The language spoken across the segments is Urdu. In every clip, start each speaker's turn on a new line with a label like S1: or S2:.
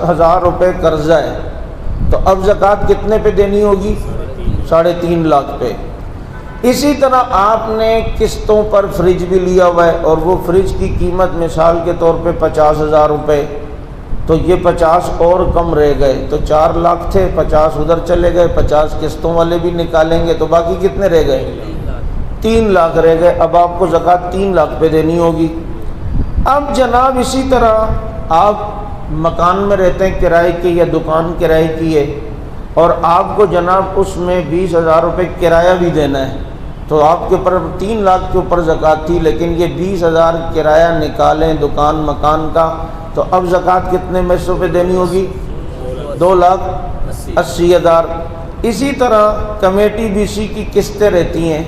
S1: 50,000 روپے قرضہ ہے، تو اب زکوٰۃ کتنے پہ دینی ہوگی؟ 3.5 لاکھ پہ۔ اسی طرح آپ نے قسطوں پر فریج بھی لیا ہوا ہے، اور وہ فریج کی قیمت مثال کے طور پہ 50,000 روپے، تو یہ 50 اور کم رہ گئے، تو 4 لاکھ تھے، 50 ادھر چلے گئے، 50 قسطوں والے بھی نکالیں گے تو باقی کتنے رہ گئے؟ 3 لاکھ رہ گئے۔ اب آپ کو زکوٰۃ 3 لاکھ پہ دینی ہوگی۔ اب جناب اسی طرح آپ مکان میں رہتے ہیں کرائے کی، یا دکان کرائے کی ہے، اور آپ کو جناب اس میں 20,000 روپے کرایہ بھی دینا ہے، تو آپ کے اوپر 3 لاکھ کے اوپر زکوٰۃ تھی، لیکن یہ 20,000 کرایہ نکالیں دکان مکان کا، تو اب زکوٰۃ کتنے پیسوں پہ دینی ہوگی؟ 2,80,000۔ اسی طرح کمیٹی بی سی کی قسطیں رہتی ہیں،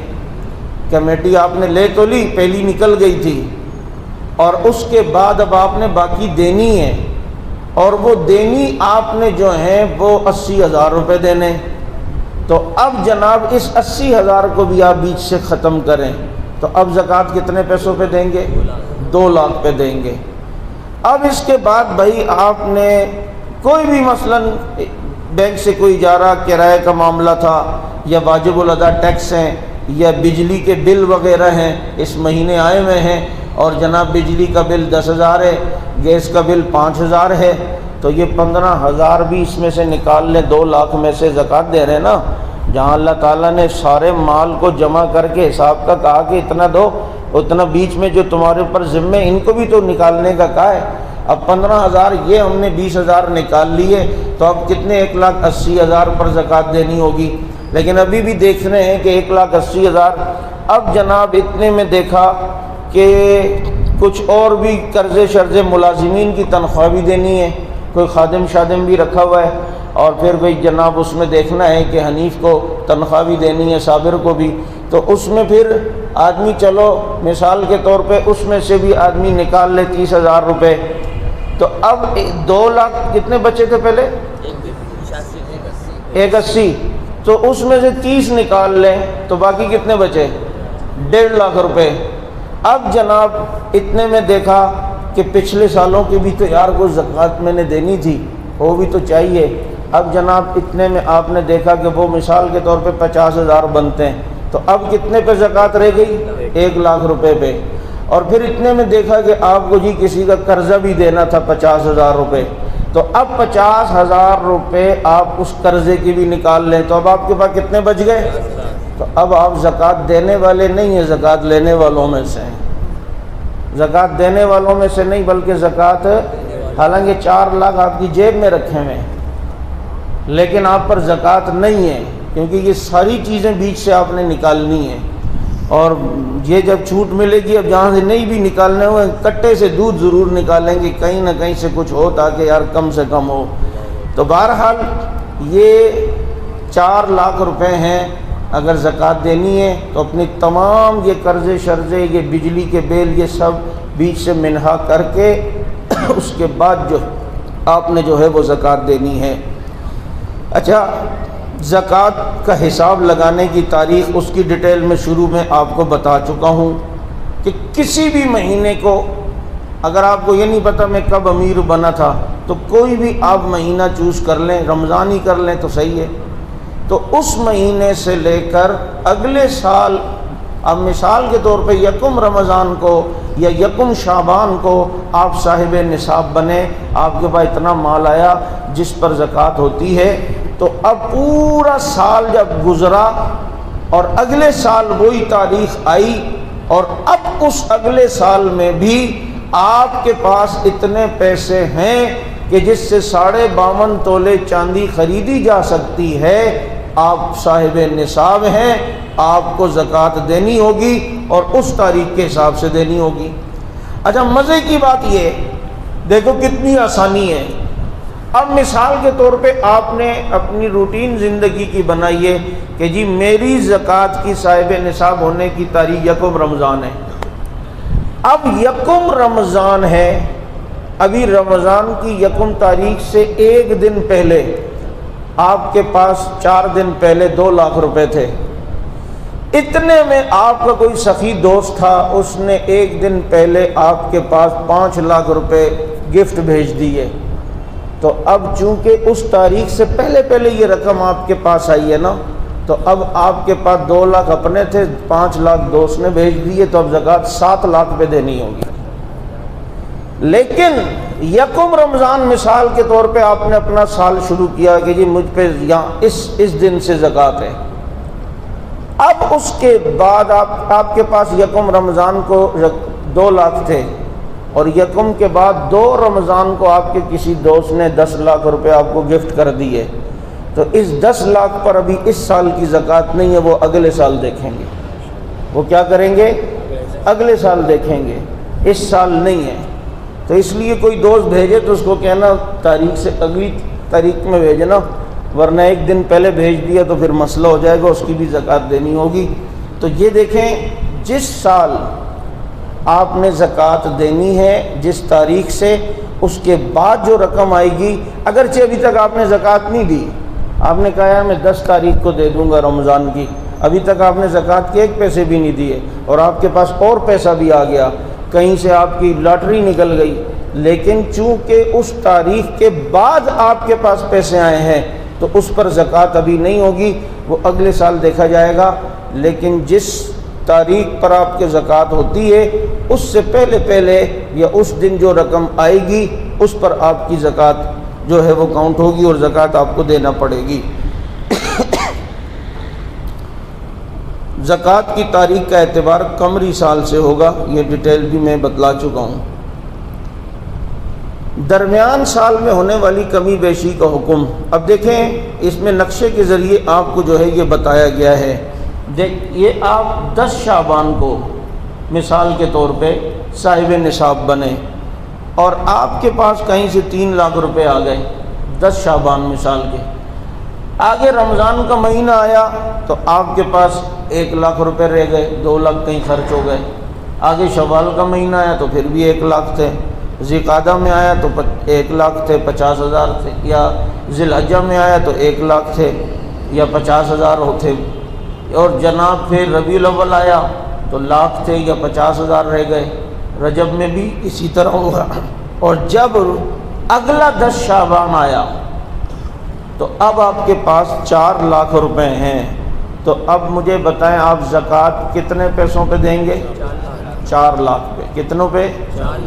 S1: کمیٹی آپ نے لے تو لی، پہلی نکل گئی تھی، اور اس کے بعد اب آپ نے باقی دینی ہے، اور وہ دینی آپ نے جو ہیں وہ 80,000 روپے دینے، تو اب جناب اس 80,000 کو بھی آپ بیچ سے ختم کریں، تو اب زکوٰۃ کتنے پیسوں پہ دیں گے؟ 2 لاکھ پہ دیں گے۔ اب اس کے بعد بھائی آپ نے کوئی بھی مثلاً بینک سے کوئی اجارہ کرائے کا معاملہ تھا، یا واجب الادا ٹیکس ہیں، یا بجلی کے بل وغیرہ ہیں، اس مہینے آئے ہوئے ہیں، اور جناب بجلی کا بل 10,000 ہے، گیس کا بل 5,000 ہے، تو یہ 15,000 بھی اس میں سے نکال لیں، 2 لاکھ میں سے زکوٰۃ دے رہے ہیں نا۔ جہاں اللہ تعالیٰ نے سارے مال کو جمع کر کے حساب کا کہا کہ اتنا دو، اتنا بیچ میں جو تمہارے اوپر ذمہ ان کو بھی تو نکالنے کا کہا ہے۔ اب 15,000 یہ ہم نے 20,000 نکال لیے، تو اب کتنے؟ 1,80,000 پر زکوٰۃ دینی ہوگی، لیکن ابھی بھی دیکھ رہے ہیں کہ 1,80,000۔ اب جناب اتنے میں دیکھا کہ کچھ اور بھی قرضے شرضے، ملازمین کی تنخواہ بھی دینی ہے، کوئی خادم شادم بھی رکھا ہوا ہے، اور پھر بھئی جناب اس میں دیکھنا ہے کہ حنیف کو تنخواہ بھی دینی ہے، صابر کو بھی، تو اس میں پھر آدمی چلو مثال کے طور پہ اس میں سے بھی آدمی نکال لے 30,000 روپے، تو اب 2 لاکھ کتنے بچے تھے پہلے؟ 180، تو اس میں سے 30 نکال لیں تو باقی کتنے بچے؟ 1.5 لاکھ روپے۔ اب جناب اتنے میں دیکھا کہ پچھلے سالوں کی بھی تو یار کو زکوٰۃ میں نے دینی تھی، وہ بھی تو چاہیے۔ اب جناب اتنے میں آپ نے دیکھا کہ وہ مثال کے طور پہ 50,000 بنتے ہیں، تو اب کتنے پہ زکوٰۃ رہ گئی؟ 1 لاکھ روپے پہ۔ اور پھر اتنے میں دیکھا کہ آپ کو جی کسی کا قرضہ بھی دینا تھا 50,000 روپے، تو اب 50,000 روپے آپ اس قرضے کی بھی نکال لیں، تو اب آپ کے پاس کتنے بچ گئے؟ تو اب آپ زکوٰۃ دینے والے نہیں ہیں، زکوٰۃ لینے والوں میں سے ہیں۔ زکوٰۃ دینے والوں میں سے نہیں بلکہ زکوٰۃ، حالانکہ 4 لاکھ آپ کی جیب میں رکھے ہوئے ہیں، لیکن آپ پر زکوٰۃ نہیں ہے، کیونکہ یہ ساری چیزیں بیچ سے آپ نے نکالنی ہیں، اور یہ جب چھوٹ ملے گی اب جہاں سے نہیں بھی نکالنے ہوئے کٹے سے دودھ ضرور نکالیں گے، کہیں نہ کہیں سے کچھ ہو تاکہ یار کم سے کم ہو۔ تو بہرحال یہ 4 لاکھ روپے ہیں، اگر زکوٰۃ دینی ہے تو اپنی تمام یہ قرضے شرضے، یہ بجلی کے بل، یہ سب بیچ سے منہا کر کے اس کے بعد جو آپ نے جو ہے وہ زکوٰۃ دینی ہے۔ اچھا، زکوٰۃ کا حساب لگانے کی تاریخ اس کی ڈیٹیل میں شروع میں آپ کو بتا چکا ہوں کہ کسی بھی مہینے کو، اگر آپ کو یہ نہیں پتہ میں کب امیر بنا تھا، تو کوئی بھی آپ مہینہ چوز کر لیں، رمضان ہی کر لیں تو صحیح ہے، تو اس مہینے سے لے کر اگلے سال، اب مثال کے طور پہ 1 رمضان کو یا 1 شعبان کو آپ صاحب نصاب بنے، آپ کے پاس اتنا مال آیا جس پر زکوٰۃ ہوتی ہے، تو اب پورا سال جب گزرا اور اگلے سال وہی تاریخ آئی، اور اب اس اگلے سال میں بھی آپ کے پاس اتنے پیسے ہیں کہ جس سے 52.5 تولے چاندی خریدی جا سکتی ہے، آپ صاحب نصاب ہیں، آپ کو زکوٰۃ دینی ہوگی اور اس تاریخ کے حساب سے دینی ہوگی۔ اچھا، مزے کی بات یہ، دیکھو کتنی آسانی ہے۔ اب مثال کے طور پہ آپ نے اپنی روٹین زندگی کی بنائی ہے کہ جی میری زکوٰۃ کی صاحب نصاب ہونے کی تاریخ 1 رمضان ہے۔ اب 1 رمضان ہے، ابھی رمضان کی 1 تاریخ سے 1 دن پہلے آپ کے پاس 4 دن پہلے 2 لاکھ روپے تھے، اتنے میں آپ کا کوئی سخی دوست تھا، اس نے 1 دن پہلے آپ کے پاس 5 لاکھ روپے گفٹ بھیج دیے، تو اب چونکہ اس تاریخ سے پہلے پہلے یہ رقم آپ کے پاس آئی ہے نا، تو اب آپ کے پاس 2 لاکھ اپنے تھے، 5 لاکھ دوست نے بھیج دیے، تو اب زکوٰۃ 7 لاکھ پہ دینی ہوگی۔ لیکن یکم رمضان مثال کے طور پہ آپ نے اپنا سال شروع کیا کہ جی مجھ پہ یہاں اس دن سے زکوٰۃ ہے، اب اس کے بعد آپ کے پاس یکم رمضان کو 2 لاکھ تھے، اور یکم کے بعد 2 رمضان کو آپ کے کسی دوست نے 10 لاکھ روپے آپ کو گفٹ کر دیے، تو اس 10 لاکھ پر ابھی اس سال کی زکوٰۃ نہیں ہے، وہ اگلے سال دیکھیں گے۔ وہ کیا کریں گے؟ اگلے سال دیکھیں گے، اس سال نہیں ہے۔ تو اس لیے کوئی دوست بھیجے تو اس کو کہنا تاریخ سے اگلی تاریخ میں بھیجنا، ورنہ ایک دن پہلے بھیج دیا تو پھر مسئلہ ہو جائے گا، اس کی بھی زکوٰۃ دینی ہوگی۔ تو یہ دیکھیں، جس سال آپ نے زکوٰۃ دینی ہے جس تاریخ سے، اس کے بعد جو رقم آئے گی، اگرچہ ابھی تک آپ نے زکوٰۃ نہیں دی، آپ نے کہا میں 10 تاریخ کو دے دوں گا رمضان کی، ابھی تک آپ نے زکوٰۃ کے 1 پیسے بھی نہیں دیے، اور آپ کے پاس اور پیسہ بھی آ گیا، کہیں سے آپ کی لاٹری نکل گئی، لیکن چونکہ اس تاریخ کے بعد آپ کے پاس پیسے آئے ہیں تو اس پر زکوٰۃ ابھی نہیں ہوگی، وہ اگلے سال دیکھا جائے گا۔ لیکن جس تاریخ پر آپ کی زکوٰۃ ہوتی ہے، اس سے پہلے پہلے یا اس دن جو رقم آئے گی، اس پر آپ کی زکوٰۃ جو ہے وہ کاؤنٹ ہوگی اور زکوٰۃ آپ کو دینا پڑے گی۔ زکوٰۃ کی تاریخ کا اعتبار قمری سال سے ہوگا، یہ ڈیٹیل بھی میں بتلا چکا ہوں۔ درمیان سال میں ہونے والی کمی بیشی کا حکم، اب دیکھیں اس میں نقشے کے ذریعے آپ کو جو ہے یہ بتایا گیا ہے۔ یہ آپ 10 شعبان کو مثال کے طور پہ صاحب نصاب بنے، اور آپ کے پاس کہیں سے 3 لاکھ روپے آ گئے 10 شعبان مثال کے، آگے رمضان کا مہینہ آیا تو آپ کے پاس 1 لاکھ روپے رہ گئے، 2 لاکھ کہیں خرچ ہو گئے، آگے شوال کا مہینہ آیا تو پھر بھی 1 لاکھ تھے، ذی القعدہ میں آیا تو 1 لاکھ تھے، 50,000 تھے، یا ذی الحجہ میں آیا تو 1 لاکھ تھے یا 50,000 ہوتے، اور جناب پھر ربیع الاول آیا تو لاکھ تھے یا 50,000 رہ گئے، رجب میں بھی اسی طرح ہوگا۔ اور جب اگلا 10 شعبان آیا تو اب آپ کے پاس 4 لاکھ روپے ہیں، تو اب مجھے بتائیں آپ زکوٰۃ کتنے پیسوں پہ دیں گے؟ 4 لاکھ پہ۔ کتنوں پہ؟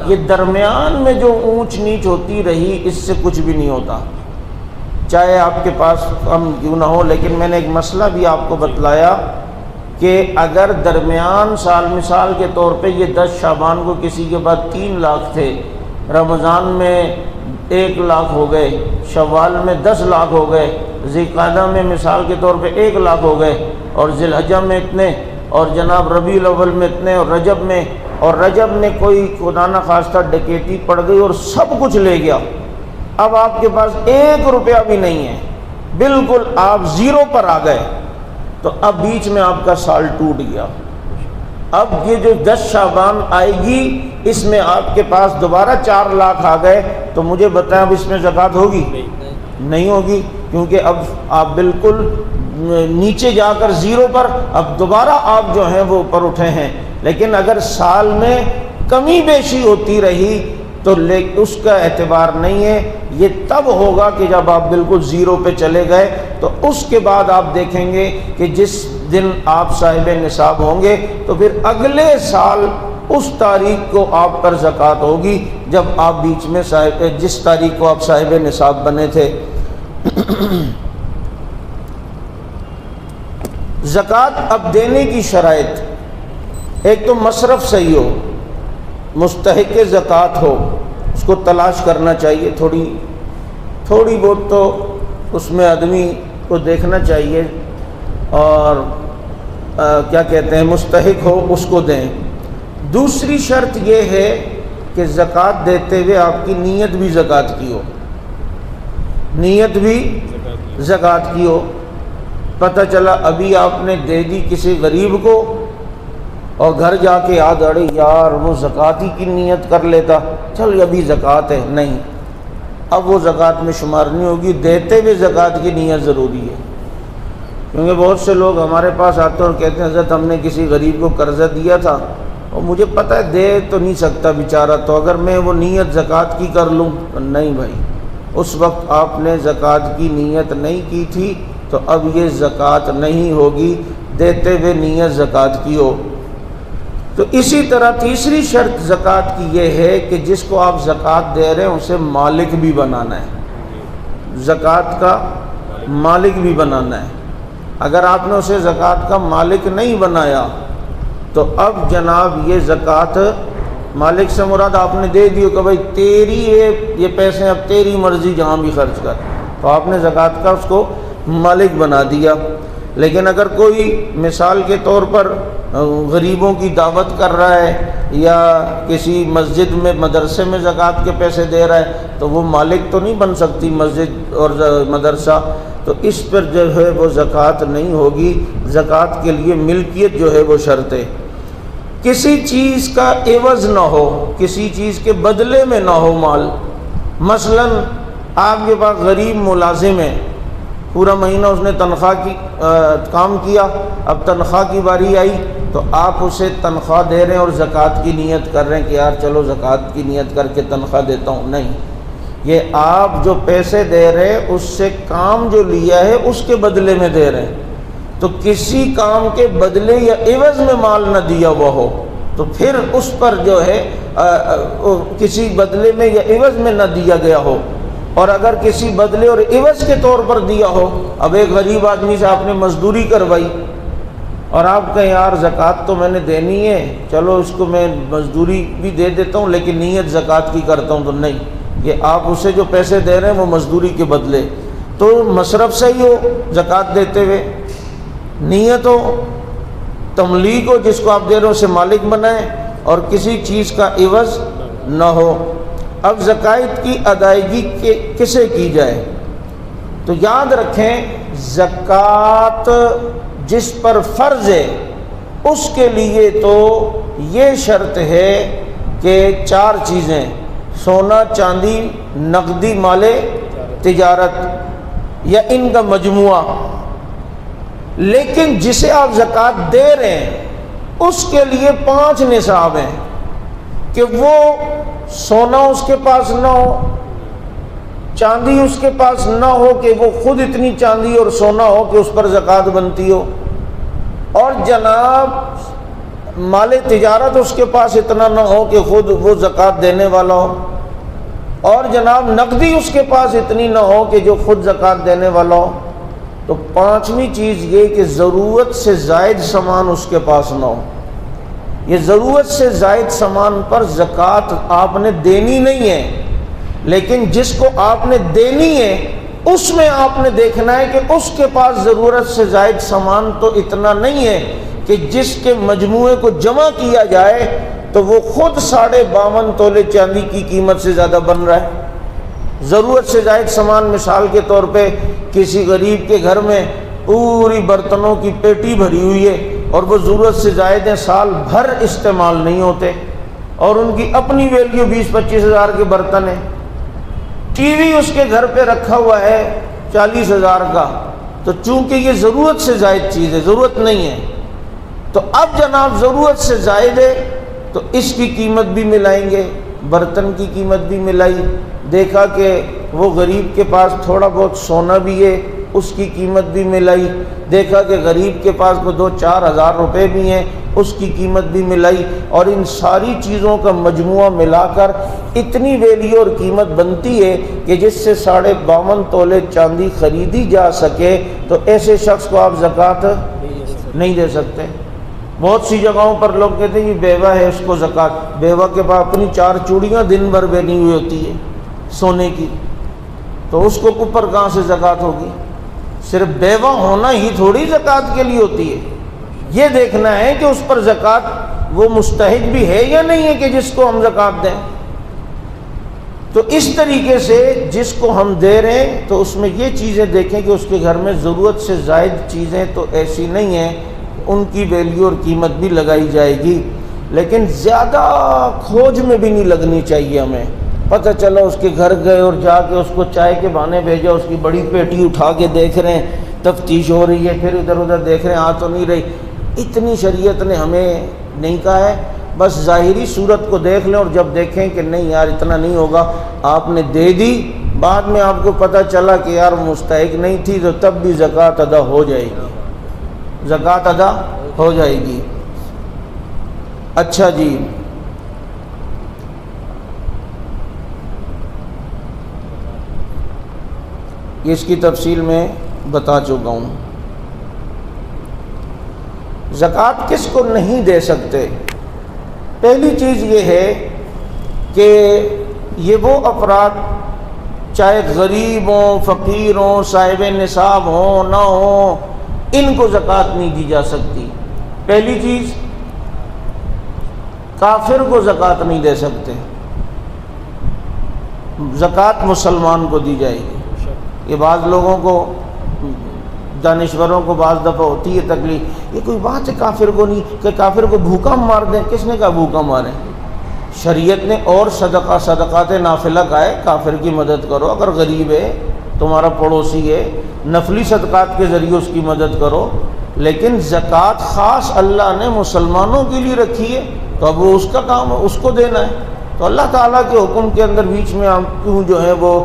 S1: یہ درمیان میں جو اونچ نیچ ہوتی رہی، اس سے کچھ بھی نہیں ہوتا، چاہے آپ کے پاس کم کیوں نہ ہو۔ لیکن میں نے ایک مسئلہ بھی آپ کو بتلایا کہ اگر درمیان سال مثال کے طور پہ یہ 10 شعبان کو کسی کے بعد 3 لاکھ تھے، رمضان میں 1 لاکھ ہو گئے، شوال میں 10 لاکھ ہو گئے، ذی القعدہ میں مثال کے طور پہ 1 لاکھ ہو گئے، اور ذی الحجہ میں اتنے، اور جناب ربیع الاول میں اتنے، اور رجب میں کوئی خدا نہ خواستہ ڈکیتی پڑ گئی اور سب کچھ لے گیا، اب آپ کے پاس 1 روپیہ بھی نہیں ہے، بالکل آپ 0 پر آ گئے، تو اب بیچ میں آپ کا سال ٹوٹ گیا۔ اب یہ جو 10 شعبان آئے گی، اس میں آپ کے پاس دوبارہ 4 لاکھ آ گئے، تو مجھے بتائیں اب اس میں زکوٰۃ ہوگی؟ نہیں ہوگی، کیونکہ اب آپ بالکل نیچے جا کر 0 پر، اب دوبارہ آپ جو ہیں وہ اوپر اٹھے ہیں۔ لیکن اگر سال میں کمی بیشی ہوتی رہی تو اس کا اعتبار نہیں ہے، یہ تب ہوگا کہ جب آپ بالکل 0 پہ چلے گئے، تو اس کے بعد آپ دیکھیں گے کہ جس دن آپ صاحب نصاب ہوں گے تو پھر اگلے سال اس تاریخ کو آپ پر زکوٰۃ ہوگی جب آپ بیچ میں جس تاریخ کو آپ صاحب نصاب بنے تھے۔ زکوٰۃ اب دینے کی شرائط، ایک تو مصرف صحیح ہو، مستحق زکوٰۃ ہو، اس کو تلاش کرنا چاہیے، تھوڑی بہت تو اس میں آدمی کو دیکھنا چاہیے، اور کیا کہتے ہیں مستحق ہو اس کو دیں۔ دوسری شرط یہ ہے کہ زکوٰۃ دیتے ہوئے آپ کی نیت بھی زکوٰۃ کی ہو، نیت بھی زکوٰۃ کی ہو۔ پتہ چلا ابھی آپ نے دے دی کسی غریب کو، اور گھر جا کے یاد آڑے یار وہ زکوٰۃ ہی کی نیت کر لیتا، چل ابھی زکوٰۃ ہے، نہیں، اب وہ زکوٰۃ میں شمار نہیں ہوگی، دیتے ہوئے زکوٰۃ کی نیت ضروری ہے۔ کیونکہ بہت سے لوگ ہمارے پاس آتے ہیں اور کہتے ہیں حضرت ہم نے کسی غریب کو قرضہ دیا تھا اور مجھے پتہ ہے دے تو نہیں سکتا بیچارہ، تو اگر میں وہ نیت زکوٰۃ کی کر لوں؟ نہیں بھائی، اس وقت آپ نے زکوٰۃ کی نیت نہیں کی تھی تو اب یہ زکوٰۃ نہیں ہوگی، دیتے ہوئے نیت زکوٰۃ کی ہو۔ تو اسی طرح تیسری شرط زکوٰۃ کی یہ ہے کہ جس کو آپ زکوٰۃ دے رہے ہیں اسے مالک بھی بنانا ہے، زکوٰۃ کا مالک بھی بنانا ہے۔ اگر آپ نے اسے زکوٰۃ کا مالک نہیں بنایا تو اب جناب یہ زکوٰۃ، مالک سے مراد آپ نے دے دی کہ بھائی تیری یہ پیسے اب تیری مرضی جہاں بھی خرچ کر، تو آپ نے زکوٰۃ کا اس کو مالک بنا دیا۔ لیکن اگر کوئی مثال کے طور پر غریبوں کی دعوت کر رہا ہے یا کسی مسجد میں مدرسے میں زکوٰۃ کے پیسے دے رہا ہے تو وہ مالک تو نہیں بن سکتی مسجد اور مدرسہ، تو اس پر جو ہے وہ زکوٰۃ نہیں ہوگی۔ زکوٰۃ کے لیے ملکیت جو ہے وہ شرط ہے، کسی چیز کا عوض نہ ہو، کسی چیز کے بدلے میں نہ ہو مال۔ مثلا آپ کے پاس غریب ملازم ہے، پورا مہینہ اس نے تنخواہ کی کام کیا، اب تنخواہ کی باری آئی تو آپ اسے تنخواہ دے رہے ہیں اور زکوٰۃ کی نیت کر رہے ہیں کہ یار چلو زکوٰۃ کی نیت کر کے تنخواہ دیتا ہوں، نہیں، یہ آپ جو پیسے دے رہے ہیں اس سے کام جو لیا ہے اس کے بدلے میں دے رہے ہیں، تو کسی کام کے بدلے یا عوض میں مال نہ دیا ہوا ہو تو پھر اس پر جو ہے کسی بدلے میں یا عوض میں نہ دیا گیا ہو، اور اگر کسی بدلے اور عوض کے طور پر دیا ہو، اب ایک غریب آدمی سے آپ نے مزدوری کروائی اور آپ کہیں یار زکوٰۃ تو میں نے دینی ہے، چلو اس کو میں مزدوری بھی دے دیتا ہوں لیکن نیت زکوٰۃ کی کرتا ہوں، تو نہیں، یہ آپ اسے جو پیسے دے رہے ہیں وہ مزدوری کے بدلے، تو مصرف صحیح ہو زکوٰۃ دیتے ہوئے، نیت ہو، تملیک ہو، جس کو آپ دے رہے ہو اسے مالک بنائیں، اور کسی چیز کا عوض نہ ہو۔ اب زکوٰۃ کی ادائیگی کسے کی جائے؟ تو یاد رکھیں زکوٰۃ جس پر فرض ہے اس کے لیے تو یہ شرط ہے کہ 4 چیزیں، سونا چاندی نقدی مال تجارت یا ان کا مجموعہ، لیکن جسے آپ زکوٰۃ دے رہے ہیں اس کے لیے 5 نصاب ہیں کہ وہ سونا اس کے پاس نہ ہو، چاندی اس کے پاس نہ ہو کہ وہ خود اتنی چاندی اور سونا ہو کہ اس پر زکوٰۃ بنتی ہو، اور جناب مال تجارت اس کے پاس اتنا نہ ہو کہ خود وہ زکوٰۃ دینے والا ہو، اور جناب نقدی اس کے پاس اتنی نہ ہو کہ جو خود زکوٰۃ دینے والا ہو۔ تو 5ویں چیز یہ کہ ضرورت سے زائد سامان اس کے پاس نہ ہو، یہ ضرورت سے زائد سامان پر زکوٰۃ آپ نے دینی نہیں ہے، لیکن جس کو آپ نے دینی ہے اس میں آپ نے دیکھنا ہے کہ اس کے پاس ضرورت سے زائد سامان تو اتنا نہیں ہے کہ جس کے مجموعے کو جمع کیا جائے تو وہ خود 52.5 تولے چاندی کی قیمت سے زیادہ بن رہا ہے۔ ضرورت سے زائد سامان مثال کے طور پہ کسی غریب کے گھر میں پوری برتنوں کی پیٹی بھری ہوئی ہے اور وہ ضرورت سے زائد ہیں، سال بھر استعمال نہیں ہوتے، اور ان کی اپنی ویلیو 20-25 ہزار کے برتن ہیں، ٹی وی اس کے گھر پہ رکھا ہوا ہے 40 ہزار کا، تو چونکہ یہ ضرورت سے زائد چیز ہے، ضرورت نہیں ہے، تو اب جناب ضرورت سے زائد ہے تو اس کی قیمت بھی ملائیں گے، برتن کی قیمت بھی ملائی، دیکھا کہ وہ غریب کے پاس تھوڑا بہت سونا بھی ہے اس کی قیمت بھی ملائی، دیکھا کہ غریب کے پاس وہ 2-4 ہزار روپے بھی ہیں اس کی قیمت بھی ملائی، اور ان ساری چیزوں کا مجموعہ ملا کر اتنی ویلیو اور قیمت بنتی ہے کہ جس سے 52.5 تولے چاندی خریدی جا سکے، تو ایسے شخص کو آپ زکوٰۃ نہیں دے سکتے۔ بہت سی جگہوں پر لوگ کہتے ہیں یہ بیوہ ہے اس کو زکوٰۃ، بیوہ کے پاس اپنی 4 چوڑیاں دن بھر بنی ہوئی ہوتی ہے سونے کی، تو اس کو اوپر کہاں سے زکوٰۃ ہوگی؟ صرف بیوہ ہونا ہی تھوڑی زکوٰۃ کے لیے ہوتی ہے، یہ دیکھنا ہے کہ اس پر زکوٰۃ وہ مستحق بھی ہے یا نہیں ہے کہ جس کو ہم زکوٰۃ دیں۔ تو اس طریقے سے جس کو ہم دے رہے ہیں تو اس میں یہ چیزیں دیکھیں کہ اس کے گھر میں ضرورت سے زائد چیزیں تو ایسی نہیں ہیں، ان کی ویلیو اور قیمت بھی لگائی جائے گی، لیکن زیادہ کھوج میں بھی نہیں لگنی چاہیے ہمیں۔ پتہ چلا اس کے گھر گئے اور جا کے اس کو چائے کے بہانے بھیجا، اس کی بڑی پیٹی اٹھا کے دیکھ رہے ہیں، تفتیش ہو رہی ہے، پھر ادھر ادھر دیکھ رہے ہیں آ تو نہیں رہی۔ اتنی شریعت نے ہمیں نہیں کہا ہے، بس ظاہری صورت کو دیکھ لیں، اور جب دیکھیں کہ نہیں یار اتنا نہیں ہوگا، آپ نے دے دی بعد میں آپ کو پتہ چلا کہ یار مستحق نہیں تھی تو تب بھی زکوٰۃ ادا ہو جائے گی، زکوٰۃ ادا ہو جائے گی۔ اچھا جی، اس کی تفصیل میں بتا چکا ہوں۔ زکوٰۃ کس کو نہیں دے سکتے؟ پہلی چیز یہ ہے کہ یہ وہ افراد چاہے غریب ہوں، فقیر ہوں، صاحب نصاب ہوں نہ ہوں، ان کو زکوٰۃ نہیں دی جا سکتی۔ پہلی چیز، کافر کو زکوٰۃ نہیں دے سکتے، زکوٰۃ مسلمان کو دی جائے گی۔ یہ بعض لوگوں کو، دانشوروں کو بعض دفعہ ہوتی ہے تکلیف، یہ کوئی بات ہے کافر کو نہیں، کہ کافر کو بھوکا مار دیں؟ کس نے کہا بھوکا ماریں؟ شریعت نے اور صدقات نافلہ کا ہے، کافر کی مدد کرو، اگر غریب ہے، تمہارا پڑوسی ہے، نفلی صدقات کے ذریعے اس کی مدد کرو، لیکن زکوٰۃ خاص اللہ نے مسلمانوں کے لیے رکھی ہے، تو اب وہ اس کا کام ہے، اس کو دینا ہے۔ تو اللہ تعالیٰ کے حکم کے اندر بیچ میں ہم کیوں جو ہے وہ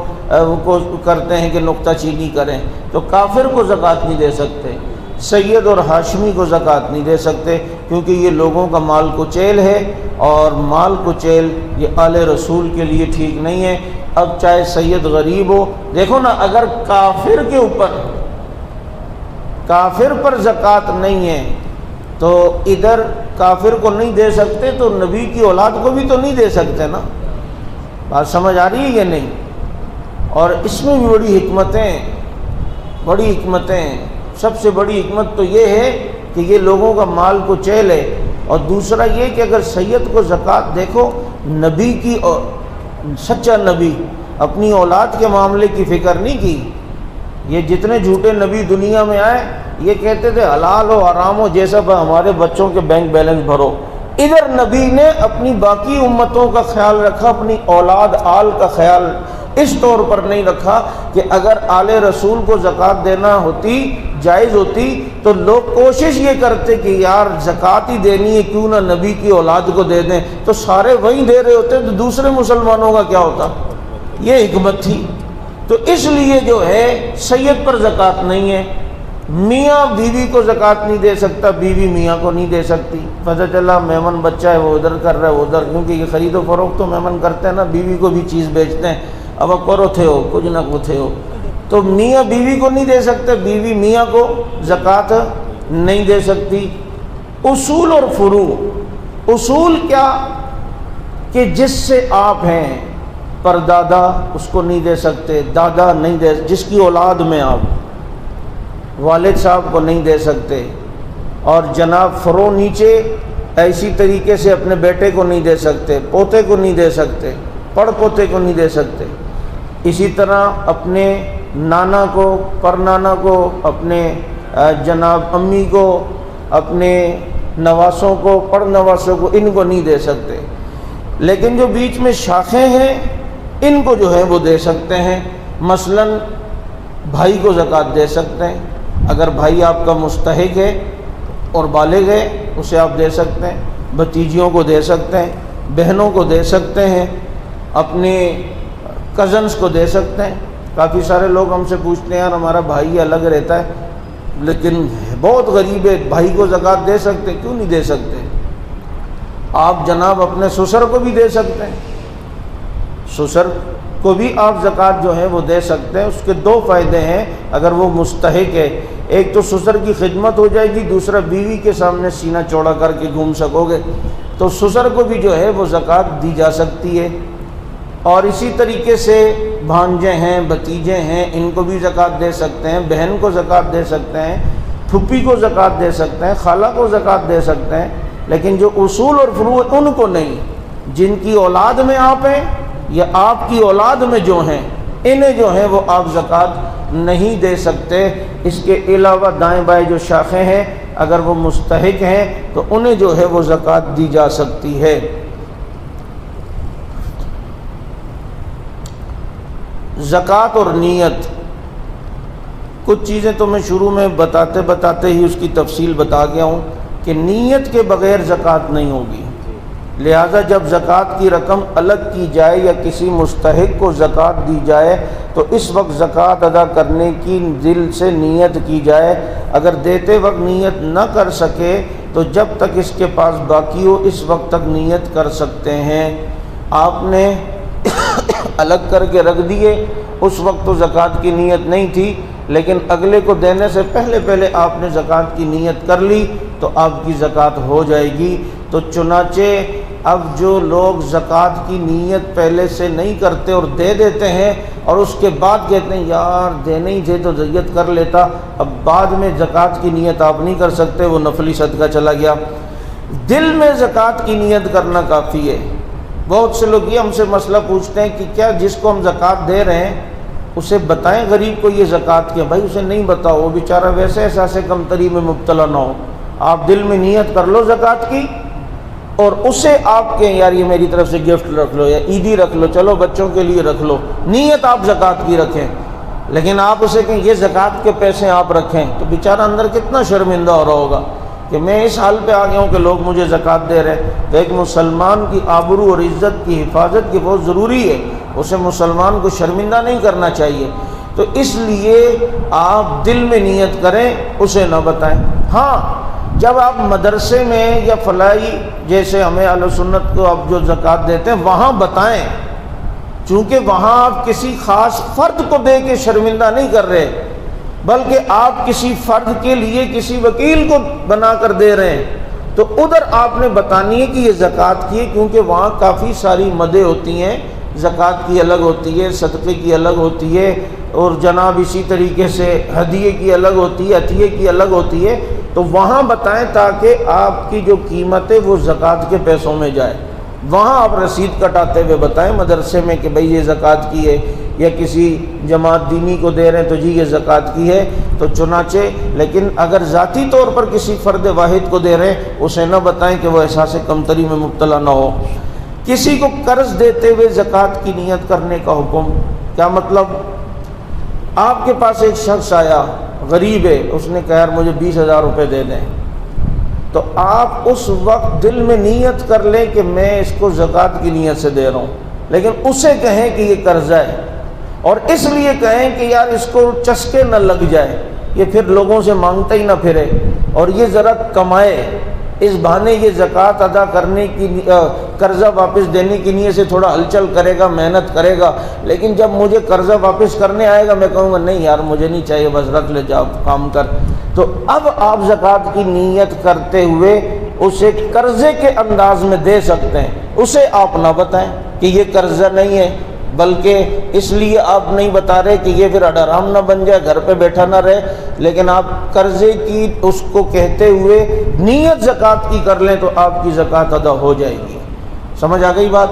S1: کرتے ہیں کہ نکتہ چینی کریں؟ تو کافر کو زکوٰۃ نہیں دے سکتے، سید اور ہاشمی کو زکوٰۃ نہیں دے سکتے، کیونکہ یہ لوگوں کا مال کچیل ہے، اور مال کچیل یہ آل رسول کے لیے ٹھیک نہیں ہے۔ اب چاہے سید غریب ہو، دیکھو نا، اگر کافر کے اوپر، کافر پر زکوٰۃ نہیں ہے تو ادھر کافر کو نہیں دے سکتے تو نبی کی اولاد کو بھی تو نہیں دے سکتے نا۔ بات سمجھ آ رہی ہے یا نہیں؟ اور اس میں بھی بڑی حکمتیں، سب سے بڑی حکمت تو یہ ہے کہ یہ لوگوں کا مال کو چیل ہے، اور دوسرا یہ کہ اگر سید کو زکوٰۃ، دیکھو نبی کی، سچا نبی اپنی اولاد کے معاملے کی فکر نہیں کی۔ یہ جتنے جھوٹے نبی دنیا میں آئے یہ کہتے تھے حلال ہو حرام ہو جیسا ہمارے بچوں کے بینک بیلنس بھرو، ادھر نبی نے اپنی باقی امتوں کا خیال رکھا، اپنی اولاد آل کا خیال اس طور پر نہیں رکھا کہ اگر آل رسول کو زکوٰۃ دینا ہوتی، جائز ہوتی، تو لوگ کوشش یہ کرتے کہ یار زکوٰۃ ہی دینی ہے، کیوں نہ نبی کی اولاد کو دے دیں، تو سارے وہیں دے رہے ہوتے، تو دوسرے مسلمانوں کا کیا ہوتا؟ یہ حکمت تھی۔ تو اس لیے جو ہے سید پر زکوٰۃ نہیں ہے، میاں بیوی کو زکوٰۃ نہیں دے سکتا، بیوی میاں کو نہیں دے سکتی۔ پتہ چلا میمن بچہ ہے وہ ادھر کر رہا ہے ادھر، کیونکہ یہ خرید و فروخت تو میمن کرتے ہیں نا، بیوی کو بھی چیز بیچتے ہیں، اب کرو تھے ہو کچھ نہ کچھ ہو، تو میاں بیوی کو نہیں دے سکتے، بیوی میاں کو زکوٰۃ نہیں دے سکتی۔ اصول اور فروع، اصول کیا کہ جس سے آپ ہیں پر دادا اس کو نہیں دے سکتے، دادا نہیں دے، جس کی اولاد میں آپ والد صاحب کو نہیں دے سکتے، اور جناب فرو نیچے ایسی طریقے سے اپنے بیٹے کو نہیں دے سکتے، پوتے کو نہیں دے سکتے، پڑ پوتے کو نہیں دے سکتے۔ اسی طرح اپنے نانا کو، پر نانا کو، اپنے جناب امی کو، اپنے نواسوں کو، پڑ نواسوں کو، ان کو نہیں دے سکتے۔ لیکن جو بیچ میں شاخیں ہیں ان کو جو ہے وہ دے سکتے ہیں۔ مثلا بھائی کو زکوٰۃ دے سکتے ہیں، اگر بھائی آپ کا مستحق ہے اور بالغ ہے اسے آپ دے سکتے ہیں، بھتیجیوں کو دے سکتے ہیں، بہنوں کو دے سکتے ہیں، اپنے کزنس کو دے سکتے ہیں۔ کافی سارے لوگ ہم سے پوچھتے ہیں یار ہمارا بھائی الگ رہتا ہے لیکن بہت غریب ہے، بھائی کو زکوٰۃ دے سکتے؟ کیوں نہیں دے سکتے؟ آپ جناب اپنے سسر کو بھی دے سکتے ہیں، سسر کو بھی آپ زکوٰۃ جو ہے وہ دے سکتے ہیں۔ اس کے دو فائدے ہیں اگر وہ مستحق ہے، ایک تو سسر کی خدمت ہو جائے گی، دوسرا بیوی کے سامنے سینہ چوڑا کر کے گھوم سکو گے، تو سسر کو بھی جو ہے وہ زکوٰۃ دی جا سکتی ہے۔ اور اسی طریقے سے بھانجے ہیں، بھتیجے ہیں، ان کو بھی زکوٰۃ دے سکتے ہیں، بہن کو زکوٰۃ دے سکتے ہیں، پھوپھی کو زکوٰۃ دے سکتے ہیں، خالہ کو زکوٰۃ دے سکتے ہیں، لیکن جو اصول اور فروع ان کو نہیں۔ جن کی اولاد میں آپ ہیں یا آپ کی اولاد میں جو ہیں انہیں جو ہیں وہ آپ زکوٰۃ نہیں دے سکتے۔ اس کے علاوہ دائیں بائیں جو شاخیں ہیں اگر وہ مستحق ہیں تو انہیں جو ہے وہ زکوٰۃ دی جا سکتی ہے۔ زکوٰۃ اور نیت، کچھ چیزیں تو میں شروع میں بتاتے ہی اس کی تفصیل بتا گیا ہوں کہ نیت کے بغیر زکوٰۃ نہیں ہوگی۔ لہذا جب زکوٰۃ کی رقم الگ کی جائے یا کسی مستحق کو زکوٰۃ دی جائے تو اس وقت زکوٰۃ ادا کرنے کی دل سے نیت کی جائے۔ اگر دیتے وقت نیت نہ کر سکے تو جب تک اس کے پاس باقی ہو اس وقت تک نیت کر سکتے ہیں۔ آپ نے الگ کر کے رکھ دیے، اس وقت تو زکوٰۃ کی نیت نہیں تھی، لیکن اگلے کو دینے سے پہلے آپ نے زکوٰۃ کی نیت کر لی تو آپ کی زکوٰۃ ہو جائے گی۔ تو چنانچہ اب جو لوگ زکوٰۃ کی نیت پہلے سے نہیں کرتے اور دے دیتے ہیں اور اس کے بعد کہتے ہیں یار دینے ہی تھے تو نیت کر لیتا، اب بعد میں زکوٰۃ کی نیت آپ نہیں کر سکتے، وہ نفلی صدقہ چلا گیا۔ دل میں زکوٰۃ کی نیت کرنا کافی ہے۔ بہت سے لوگ یہ ہم سے مسئلہ پوچھتے ہیں کہ کیا جس کو ہم زکوٰۃ دے رہے ہیں اسے بتائیں غریب کو یہ زکوٰۃ کیا؟ بھائی اسے نہیں بتاؤ، وہ بیچارہ ویسے احساس کمتری میں مبتلا نہ ہو۔ آپ دل میں نیت کر لو زکوٰۃ کی اور اسے آپ کہیں یار یہ میری طرف سے گفٹ رکھ لو یا عیدی رکھ لو، چلو بچوں کے لیے رکھ لو، نیت آپ زکوٰۃ کی رکھیں، لیکن آپ اسے کہیں یہ زکوٰۃ کے پیسے آپ رکھیں تو بیچارہ اندر کتنا شرمندہ ہو رہا ہوگا کہ میں اس حال پہ آ گیا ہوں کہ لوگ مجھے زکوٰۃ دے رہے ہیں۔ تو ایک مسلمان کی آبرو اور عزت کی حفاظت کی بہت ضروری ہے، اسے مسلمان کو شرمندہ نہیں کرنا چاہیے۔ تو اس لیے آپ دل میں نیت کریں، اسے نہ بتائیں۔ ہاں جب آپ مدرسے میں یا فلاحی جیسے ہمیں اہل سنت کو آپ جو زکوٰۃ دیتے ہیں وہاں بتائیں، چونکہ وہاں آپ کسی خاص فرد کو دے کے شرمندہ نہیں کر رہے، بلکہ آپ کسی فرد کے لیے کسی وکیل کو بنا کر دے رہے ہیں، تو ادھر آپ نے بتانی ہے کہ یہ زکوٰۃ کی ہے، کیونکہ وہاں کافی ساری مدیں ہوتی ہیں، زکوٰۃ کی الگ ہوتی ہے، صدقے کی الگ ہوتی ہے، اور جناب اسی طریقے سے ہدیے کی الگ ہوتی ہے، عطیے کی الگ ہوتی ہے۔ تو وہاں بتائیں تاکہ آپ کی جو قیمت ہے وہ زکوٰۃ کے پیسوں میں جائے، وہاں آپ رسید کٹاتے ہوئے بتائیں مدرسے میں کہ بھئی یہ زکوٰۃ کی ہے، یا کسی جماعت دینی کو دے رہے ہیں تو جی یہ زکوٰۃ کی ہے۔ تو چنانچہ لیکن اگر ذاتی طور پر کسی فرد واحد کو دے رہے ہیں اسے نہ بتائیں کہ وہ احساس کمتری میں مبتلا نہ ہو۔ کسی کو قرض دیتے ہوئے زکوٰۃ کی نیت کرنے کا حکم، کیا مطلب؟ آپ کے پاس ایک شخص آیا غریب ہے، اس نے کہا یار مجھے 20,000 روپے دے دیں، تو آپ اس وقت دل میں نیت کر لیں کہ میں اس کو زکوٰۃ کی نیت سے دے رہا ہوں، لیکن اسے کہیں کہ یہ قرضہ ہے، اور اس لیے کہیں کہ یار اس کو چسکے نہ لگ جائے، یہ پھر لوگوں سے مانگتا ہی نہ پھرے اور یہ ذرا کمائے، اس بہانے یہ زکوٰۃ ادا کرنے کی قرضہ واپس دینے کی نیت سے تھوڑا ہلچل کرے گا، محنت کرے گا، لیکن جب مجھے قرضہ واپس کرنے آئے گا میں کہوں گا نہیں یار مجھے نہیں چاہیے، بس رکھ لے جا کام کر۔ تو اب آپ زکوٰۃ کی نیت کرتے ہوئے اسے قرضے کے انداز میں دے سکتے ہیں، اسے آپ نہ بتائیں کہ یہ قرضہ نہیں ہے، بلکہ اس لیے آپ نہیں بتا رہے کہ یہ پھر حرام نہ بن جائے، گھر پہ بیٹھا نہ رہے، لیکن آپ قرضے کی اس کو کہتے ہوئے نیت زکوٰۃ کی کر لیں تو آپ کی زکوٰۃ ادا ہو جائے گی۔ سمجھ آ گئی بات؟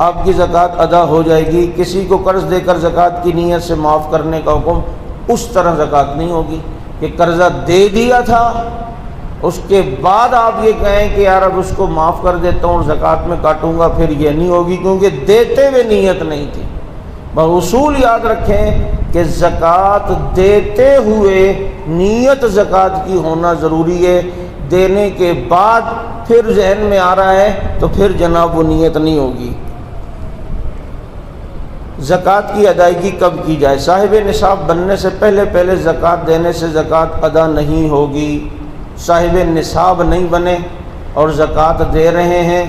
S1: آپ کی زکوٰۃ ادا ہو جائے گی۔ کسی کو قرض دے کر زکوٰۃ کی نیت سے معاف کرنے کا حکم، اس طرح زکوٰۃ نہیں ہوگی کہ قرضہ دے دیا تھا اس کے بعد آپ یہ کہیں کہ یار اب اس کو معاف کر دیتا ہوں اور زکوٰۃ میں کاٹوں گا، پھر یہ نہیں ہوگی، کیونکہ دیتے ہوئے نیت نہیں تھی۔ اصول یاد رکھیں کہ زکوٰۃ دیتے ہوئے نیت زکوٰۃ کی ہونا ضروری ہے، دینے کے بعد پھر ذہن میں آ رہا ہے تو پھر جناب وہ نیت نہیں ہوگی۔ زکوٰۃ کی ادائیگی کب کی جائے؟ صاحب نصاب بننے سے پہلے زکوٰۃ دینے سے زکوٰۃ ادا نہیں ہوگی۔ صاحب نصاب نہیں بنے اور زکوٰۃ دے رہے ہیں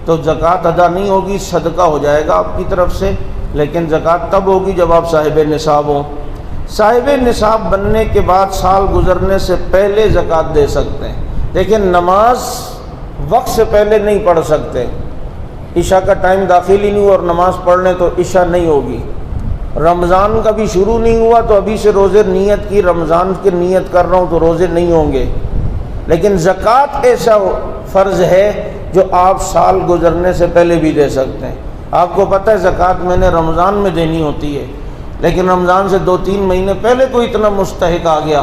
S1: تو زکوٰۃ ادا نہیں ہوگی، صدقہ ہو جائے گا آپ کی طرف سے، لیکن زکوٰۃ تب ہوگی جب آپ صاحب نصاب ہوں۔ صاحب نصاب بننے کے بعد سال گزرنے سے پہلے زکوٰۃ دے سکتے ہیں، لیکن نماز وقت سے پہلے نہیں پڑھ سکتے۔ عشاء کا ٹائم داخل ہی نہیں ہوا اور نماز پڑھ لیں تو عشاء نہیں ہوگی۔ رمضان کا بھی شروع نہیں ہوا تو ابھی سے روزے نیت کی، رمضان کی نیت کر رہا ہوں تو روزے نہیں ہوں گے۔ لیکن زکوٰۃ ایسا فرض ہے جو آپ سال گزرنے سے پہلے بھی دے سکتے ہیں۔ آپ کو پتہ ہے زکوٰۃ میں نے رمضان میں دینی ہوتی ہے، لیکن رمضان سے 2-3 مہینے پہلے کوئی اتنا مستحق آ گیا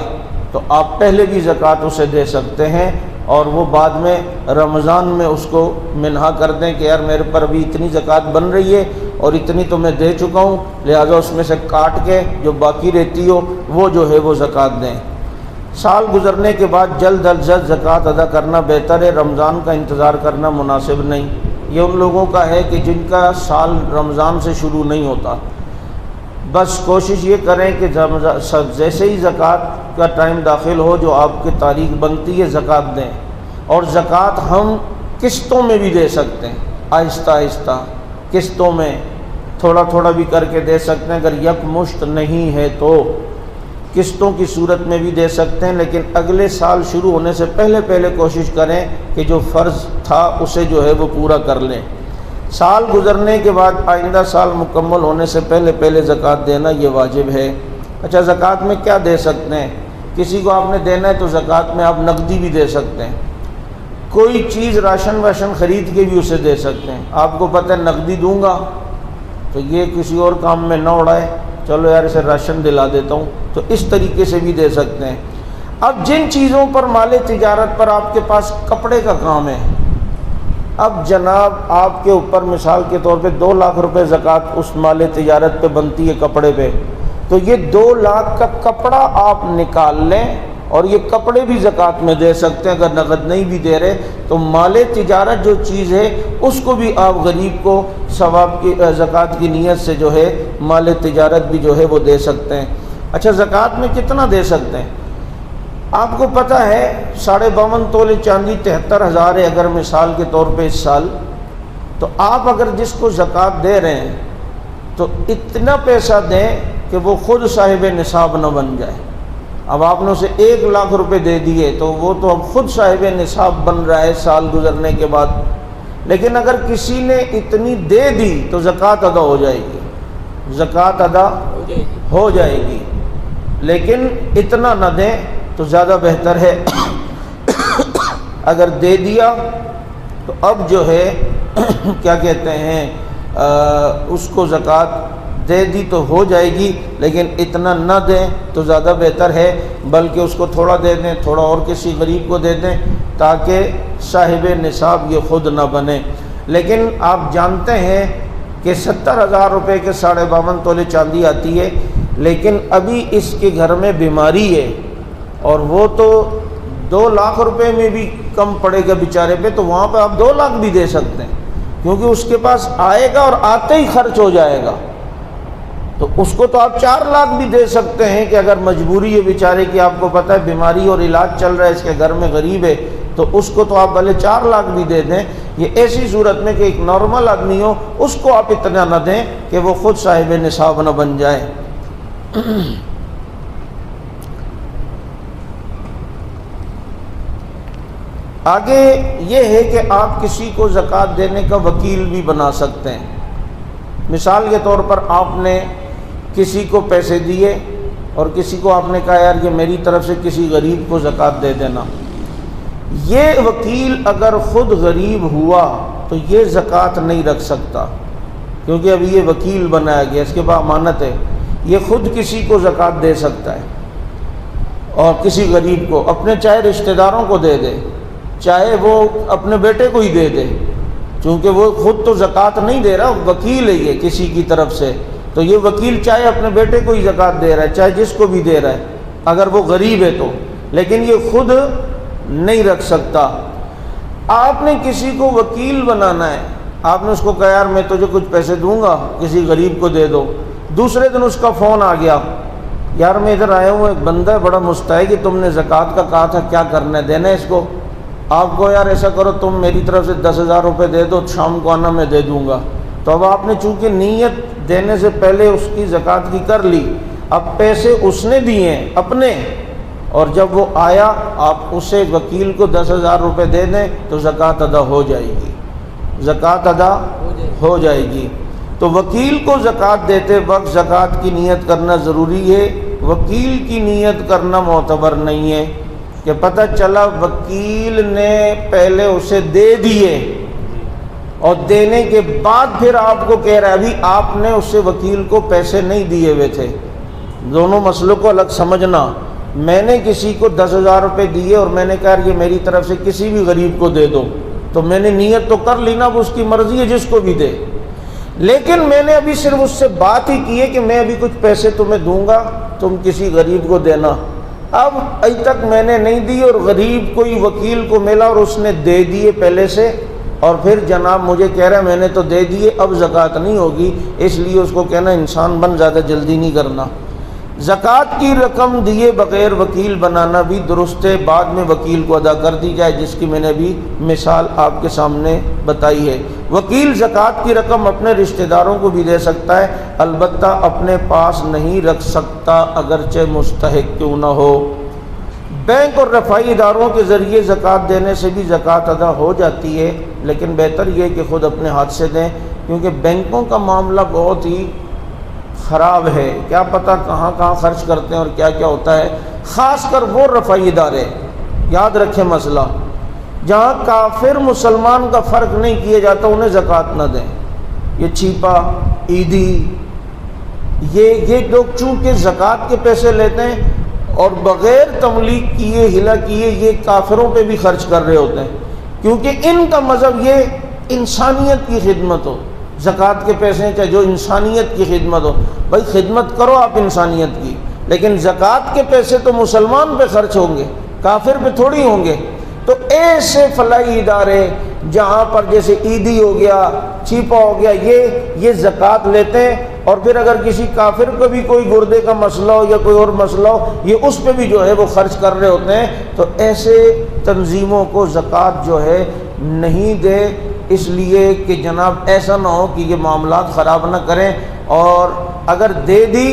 S1: تو آپ پہلے بھی زکوٰۃ اسے دے سکتے ہیں، اور وہ بعد میں رمضان میں اس کو منہا کر دیں کہ یار میرے پر ابھی اتنی زکوٰۃ بن رہی ہے اور اتنی تو میں دے چکا ہوں، لہٰذا اس میں سے کاٹ کے جو باقی رہتی ہو وہ جو ہے وہ زکوٰۃ دیں۔ سال گزرنے کے بعد جلد از جلد زکوٰۃ ادا کرنا بہتر ہے، رمضان کا انتظار کرنا مناسب نہیں۔ یہ ان لوگوں کا ہے کہ جن کا سال رمضان سے شروع نہیں ہوتا۔ بس کوشش یہ کریں کہ جیسے ہی زکوٰۃ کا ٹائم داخل ہو، جو آپ کی تاریخ بنتی ہے، زکوٰۃ دیں۔ اور زکوٰۃ ہم قسطوں میں بھی دے سکتے ہیں، آہستہ آہستہ قسطوں میں تھوڑا تھوڑا بھی کر کے دے سکتے ہیں۔ اگر یکمشت نہیں ہے تو قسطوں کی صورت میں بھی دے سکتے ہیں، لیکن اگلے سال شروع ہونے سے پہلے کوشش کریں کہ جو فرض تھا اسے جو ہے وہ پورا کر لیں۔ سال گزرنے کے بعد آئندہ سال مکمل ہونے سے پہلے زکوٰۃ دینا یہ واجب ہے۔ اچھا، زکوٰۃ میں کیا دے سکتے ہیں؟ کسی کو آپ نے دینا ہے تو زکوٰۃ میں آپ نقدی بھی دے سکتے ہیں، کوئی چیز راشن واشن خرید کے بھی اسے دے سکتے ہیں۔ آپ کو پتہ ہے نقدی دوں گا تو یہ کسی اور کام میں نہ اڑائے، چلو یار اسے راشن دلا دیتا ہوں، تو اس طریقے سے بھی دے سکتے ہیں۔ اب جن چیزوں پر مال تجارت پر آپ کے پاس کپڑے کا کام ہے، اب جناب آپ کے اوپر مثال کے طور پہ 2 لاکھ روپے زکوٰۃ اس مال تجارت پہ بنتی ہے، کپڑے پہ، تو یہ 2 لاکھ کا کپڑا آپ نکال لیں اور یہ کپڑے بھی زکوٰۃ میں دے سکتے ہیں۔ اگر نقد نہیں بھی دے رہے تو مال تجارت جو چیز ہے اس کو بھی آپ غریب کو ثواب کی زکوٰۃ کی نیت سے جو ہے مال تجارت بھی جو ہے وہ دے سکتے ہیں۔ اچھا، زکوٰۃ میں کتنا دے سکتے ہیں؟ آپ کو پتہ ہے 52.5 تولے چاندی 73,000 ہے اگر مثال کے طور پہ اس سال، تو آپ اگر جس کو زکوٰۃ دے رہے ہیں تو اتنا پیسہ دیں کہ وہ خود صاحب نصاب نہ بن جائے۔ اب آپ نے اسے 1 لاکھ روپے دے دیے تو وہ تو اب خود صاحب نصاب بن رہا ہے سال گزرنے کے بعد، لیکن اگر کسی نے اتنی دے دی تو زکوٰۃ ادا ہو جائے گی، زکوٰۃ ادا ہو جائے گی، لیکن اتنا نہ دیں تو زیادہ بہتر ہے۔ اگر دے دیا تو اب جو ہے کیا کہتے ہیں اس کو زکوٰۃ دے دی تو ہو جائے گی، لیکن اتنا نہ دیں تو زیادہ بہتر ہے، بلکہ اس کو تھوڑا دے دیں، تھوڑا اور کسی غریب کو دے دیں تاکہ صاحب نصاب یہ خود نہ بنے۔ لیکن آپ جانتے ہیں کہ 70,000 روپے کے 52.5 تولے چاندی آتی ہے، لیکن ابھی اس کے گھر میں بیماری ہے اور وہ تو 2 لاکھ روپے میں بھی کم پڑے گا بیچارے پہ، تو وہاں پہ آپ 2 لاکھ بھی دے سکتے ہیں، کیونکہ اس کے پاس آئے گا اور آتے ہی خرچ ہو جائے گا۔ تو اس کو تو آپ 4 لاکھ بھی دے سکتے ہیں کہ اگر مجبوری ہے بیچارے کی، آپ کو پتہ ہے بیماری اور علاج چل رہا ہے، اس کے گھر میں غریب ہے، تو اس کو تو آپ بھلے 4 لاکھ بھی دے دیں۔ یہ ایسی صورت میں کہ ایک نارمل آدمی ہو اس کو آپ اتنا نہ دیں کہ وہ خود صاحب نصاب نہ بن جائے۔ آگے یہ ہے کہ آپ کسی کو زکوٰۃ دینے کا وکیل بھی بنا سکتے ہیں۔ مثال کے طور پر آپ نے کسی کو پیسے دیے اور کسی کو آپ نے کہا یار یہ میری طرف سے کسی غریب کو زکوٰۃ دے دینا، یہ وکیل اگر خود غریب ہوا تو یہ زکوٰۃ نہیں رکھ سکتا، کیونکہ ابھی یہ وکیل بنایا گیا، اس کے پاس امانت ہے، یہ خود کسی کو زکوٰۃ دے سکتا ہے اور کسی غریب کو، اپنے چاہے رشتہ داروں کو دے دے، چاہے وہ اپنے بیٹے کو ہی دے دے، چونکہ وہ خود تو زکوٰۃ نہیں دے رہا، وکیل ہے یہ کسی کی طرف سے، تو یہ وکیل چاہے اپنے بیٹے کو ہی زکوٰۃ دے رہا ہے، چاہے جس کو بھی دے رہا ہے اگر وہ غریب ہے تو، لیکن یہ خود نہیں رکھ سکتا۔ آپ نے کسی کو وکیل بنانا ہے، آپ نے اس کو کہا یار میں تجھے کچھ پیسے دوں گا، کسی غریب کو دے دو، دوسرے دن اس کا فون آ گیا، یار میں ادھر آیا ہوں، ایک بندہ ہے بڑا مستحق ہے، تم نے زکوٰۃ کا کہا تھا، کیا کرنا ہے، دینا ہے اس کو؟ آپ کو یار ایسا کرو تم میری طرف سے 10,000 روپے دے دو، شام کو آنا میں دے دوں گا۔ تو اب آپ نے چونکہ نیت دینے سے پہلے اس کی زکوٰۃ کی کر لی، اب پیسے اس نے دیے ہیں اپنے، اور جب وہ آیا آپ اسے وکیل کو 10,000 روپے دے دیں تو زکوٰۃ ادا ہو جائے گی، زکوٰۃ ادا ہو جائے گی۔ تو وکیل کو زکوٰۃ دیتے وقت زکوٰۃ کی نیت کرنا ضروری ہے، وکیل کی نیت کرنا معتبر نہیں ہے کہ پتہ چلا وکیل نے پہلے اسے دے دیے اور دینے کے بعد پھر آپ کو کہہ رہا ہے، ابھی آپ نے اس سے وکیل کو پیسے نہیں دیے ہوئے تھے۔ دونوں مسئلوں کو الگ سمجھنا، میں نے کسی کو 10,000 روپے دیے اور میں نے کہا یہ میری طرف سے کسی بھی غریب کو دے دو، تو میں نے نیت تو کر لی نا، وہ اس کی مرضی ہے جس کو بھی دے، لیکن میں نے ابھی صرف اس سے بات ہی کی ہے کہ میں ابھی کچھ پیسے تمہیں دوں گا، تم کسی غریب کو دینا۔ اب ابھی تک میں نے نہیں دی اور غریب کوئی وکیل کو ملا اور اس نے دے دیے پہلے سے، اور پھر جناب مجھے کہہ رہا ہے میں نے تو دے دیے اب زکوٰۃ نہیں ہوگی، اس لیے اس کو کہنا انسان بن زیادہ جلدی نہیں کرنا۔ زکوٰۃ کی رقم دیے بغیر وکیل بنانا بھی درست ہے، بعد میں وکیل کو ادا کر دی جائے، جس کی میں نے بھی مثال آپ کے سامنے بتائی ہے۔ وکیل زکوٰۃ کی رقم اپنے رشتہ داروں کو بھی دے سکتا ہے، البتہ اپنے پاس نہیں رکھ سکتا اگرچہ مستحق کیوں نہ ہو۔ بینک اور رفائی اداروں کے ذریعے زکوٰۃ دینے سے بھی زکوٰۃ ادا ہو جاتی ہے، لیکن بہتر یہ کہ خود اپنے ہاتھ سے دیں، کیونکہ بینکوں کا معاملہ بہت ہی خراب ہے، کیا پتہ کہاں کہاں خرچ کرتے ہیں اور کیا کیا ہوتا ہے۔ خاص کر وہ رفائی ادارے، یاد رکھیں مسئلہ، جہاں کافر مسلمان کا فرق نہیں کیا جاتا انہیں زکوٰۃ نہ دیں۔ یہ چھیپا، عیدی، یہ لوگ چونکہ زکوٰۃ کے پیسے لیتے ہیں اور بغیر تملیغ کیے ہلا کیے یہ کافروں پہ بھی خرچ کر رہے ہوتے ہیں، کیونکہ ان کا مذہب یہ انسانیت کی خدمت ہو۔ زکوٰۃ کے پیسے چاہے جو انسانیت کی خدمت ہو، بھائی خدمت کرو آپ انسانیت کی، لیکن زکوٰۃ کے پیسے تو مسلمان پہ خرچ ہوں گے، کافر پہ تھوڑی ہوں گے۔ تو ایسے فلاحی ادارے جہاں پر جیسے عیدی ہو گیا، چھیپا ہو گیا، یہ زکوٰۃ لیتے ہیں، اور پھر اگر کسی کافر کو بھی کوئی گردے کا مسئلہ ہو یا کوئی اور مسئلہ ہو، یہ اس پہ بھی جو ہے وہ خرچ کر رہے ہوتے ہیں۔ تو ایسے تنظیموں کو زکوٰۃ جو ہے نہیں دے، اس لیے کہ جناب ایسا نہ ہو کہ یہ معاملات خراب نہ کریں، اور اگر دے دی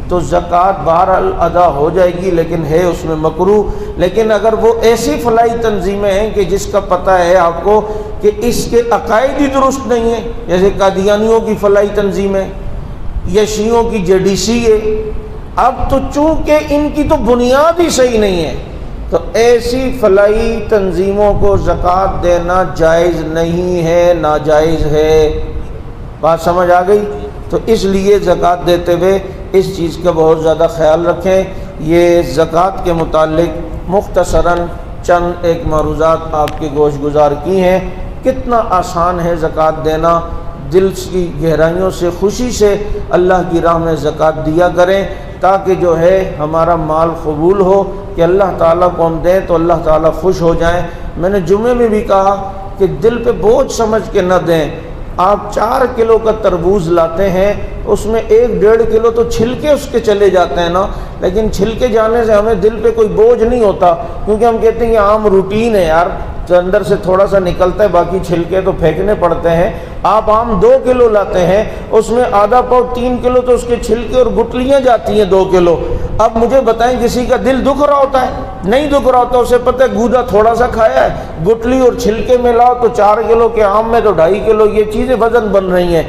S1: تو زکوٰۃ بہرحال ادا ہو جائے گی، لیکن ہے اس میں مکروہ۔ لیکن اگر وہ ایسی فلاحی تنظیمیں ہیں کہ جس کا پتہ ہے آپ کو کہ اس کے عقائد ہی درست نہیں ہیں، جیسے قادیانیوں کی فلاحی تنظیمیں یا شیعوں کی JDC ہے، اب تو چونکہ ان کی تو بنیاد ہی صحیح نہیں ہے، تو ایسی فلاحی تنظیموں کو زکوٰۃ دینا جائز نہیں ہے، ناجائز ہے۔ بات سمجھ آ گئی؟ تو اس لیے زکوٰۃ دیتے ہوئے اس چیز کا بہت زیادہ خیال رکھیں۔ یہ زکوٰۃ کے متعلق مختصراً چند ایک معروضات آپ کے گوش گزار کی ہیں۔ کتنا آسان ہے زکوٰۃ دینا، دل کی گہرائیوں سے خوشی سے اللہ کی راہ میں زکوٰۃ دیا کریں، تاکہ جو ہے ہمارا مال قبول ہو، کہ اللہ تعالیٰ کو ہم دیں تو اللہ تعالیٰ خوش ہو جائیں۔ میں نے جمعے میں بھی کہا کہ دل پہ بوجھ سمجھ کے نہ دیں۔ آپ 4 کلو کا تربوز لاتے ہیں، اس میں 1-1.5 کلو تو چھلکے اس کے چلے جاتے ہیں نا، لیکن چھلکے جانے سے ہمیں دل پہ کوئی بوجھ نہیں ہوتا، کیونکہ ہم کہتے ہیں یہ عام روٹین ہے یار، تو اندر سے تھوڑا سا نکلتا ہے، باقی چھلکے تو پھینکنے پڑتے ہیں۔ آپ عام 2 کلو لاتے ہیں، اس میں آدھا پاؤ 3 کلو تو اس کے چھلکے اور گٹلیاں جاتی ہیں 2 کلو۔ اب مجھے بتائیں کسی کا دل دکھ رہا ہوتا ہے؟ نہیں دکھ رہا ہوتا، اسے پتہ ہے گودا تھوڑا سا کھایا ہے، گٹلی اور چھلکے میں لاؤ تو 4 کلو کے آم میں تو 2.5 کلو یہ چیزیں وزن بن رہی ہیں۔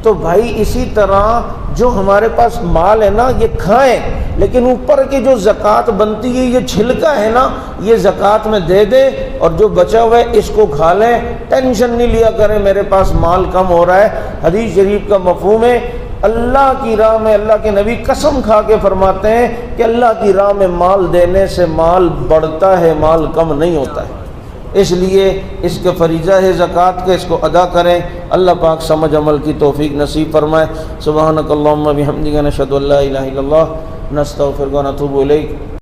S1: تو بھائی اسی طرح جو ہمارے پاس مال ہے نا یہ کھائیں، لیکن اوپر کی جو زکوٰۃ بنتی ہے یہ چھلکا ہے نا، یہ زکوٰۃ میں دے دیں، اور جو بچا ہوا ہے اس کو کھا لیں، ٹینشن نہیں لیا کریں میرے پاس مال کم ہو رہا ہے۔ حدیث شریف کا مفہوم ہے، اللہ کی راہ میں اللہ کے نبی قسم کھا کے فرماتے ہیں کہ اللہ کی راہ میں مال دینے سے مال بڑھتا ہے، مال کم نہیں ہوتا ہے۔ اس لیے اس کا فریضہ ہے زکوٰۃ کا، اس کو ادا کریں۔ اللہ پاک سمجھ عمل کی توفیق نصیب فرمائے۔ سبحانک اللہم بحمدک، نشہد ان لا الہ الا اللہ، نستغفرک و نتوب الیک۔